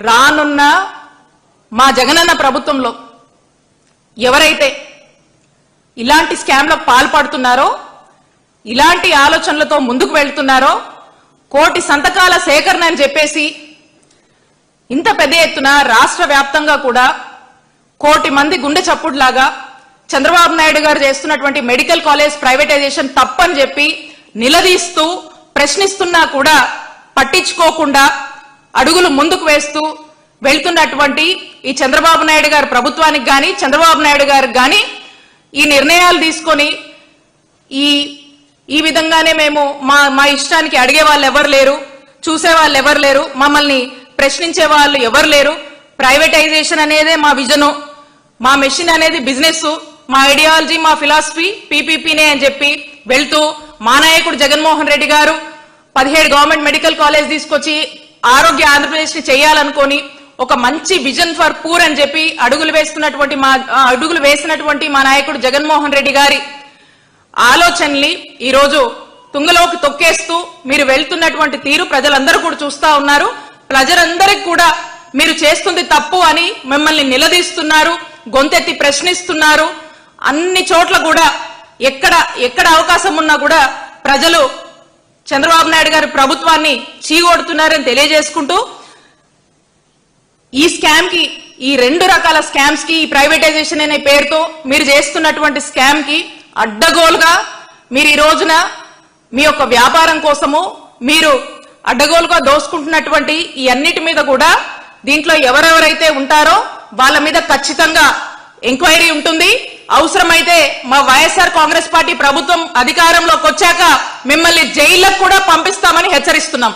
రానున్న మా జగనన్న ప్రభుత్వంలో ఎవరైతే ఇలాంటి స్కామ్లకు పాల్పడుతున్నారో, ఇలాంటి ఆలోచనలతో ముందుకు వెళ్తున్నారో, కోటి సంతకాల సేకరణ అని చెప్పేసి ఇంత పెద్ద ఎత్తున రాష్ట్ర వ్యాప్తంగా కూడా కోటి మంది గుండె చప్పుడులాగా చంద్రబాబు నాయుడు గారు చేస్తున్నటువంటి మెడికల్ కాలేజ్ ప్రైవేటైజేషన్ తప్పని చెప్పి నిలదీస్తూ ప్రశ్నిస్తున్నా కూడా పట్టించుకోకుండా అడుగులు ముందుకు వేస్తూ వెళ్తున్నటువంటి ఈ చంద్రబాబు నాయుడు గారి ప్రభుత్వానికి కానీ చంద్రబాబు నాయుడు గారికి కానీ ఈ నిర్ణయాలు తీసుకొని ఈ విధంగానే మేము మా ఇష్టానికి అడిగే వాళ్ళు ఎవరు లేరు, చూసే వాళ్ళు ఎవరు లేరు, మమ్మల్ని ప్రశ్నించే వాళ్ళు ఎవరు లేరు, ప్రైవేటైజేషన్ అనేదే మా విజను, మా మెషిన్ అనేది బిజినెస్, మా ఐడియాలజీ మా ఫిలాసఫీ పీపీపీనే అని చెప్పి వెళ్తూ మా నాయకుడు జగన్మోహన్ రెడ్డి గారు 17 గవర్నమెంట్ మెడికల్ కాలేజ్ తీసుకొచ్చి ఆరోగ్య ఆంధ్రప్రదేశ్ ని చేయాలనుకొని ఒక మంచి విజన్ ఫర్ పూర్ అని చెప్పి అడుగులు వేసినటువంటి మా నాయకుడు జగన్మోహన్ రెడ్డి గారి ఆలోచనల్ని ఈ రోజు తుంగలోకి తొక్కేస్తూ మీరు వెళ్తున్నటువంటి తీరు ప్రజలందరూ కూడా చూస్తా ఉన్నారు. ప్రజలందరికీ కూడా మీరు చేస్తుంది తప్పు అని మిమ్మల్ని నిలదీస్తున్నారు, గొంతెత్తి ప్రశ్నిస్తున్నారు. అన్ని చోట్ల కూడా ఎక్కడ అవకాశం ఉన్నా కూడా ప్రజలు చంద్రబాబు నాయుడు గారి ప్రభుత్వాన్ని చీగొడుతున్నారని తెలియజేసుకుంటూ ఈ స్కామ్ కి, ఈ 2 రకాల స్కామ్స్ కి, ఈ ప్రైవేటైజేషన్ అనే పేరుతో మీరు చేస్తున్నటువంటి స్కామ్ కి అడ్డగోలుగా మీరు ఈ రోజున మీ యొక్క వ్యాపారం కోసము మీరు అడ్డగోలుగా దోసుకుంటున్నటువంటి ఈ అన్నిటి మీద కూడా దీంట్లో ఎవరెవరైతే ఉంటారో వాళ్ళ మీద ఖచ్చితంగా ఎంక్వైరీ ఉంటుంది. అవసరమైతే మా వైఎస్ఆర్ కాంగ్రెస్ పార్టీ ప్రభుత్వం అధికారంలోకి వచ్చాక మిమ్మల్ని జైలుకు కూడా పంపిస్తామని హెచ్చరిస్తున్నాం.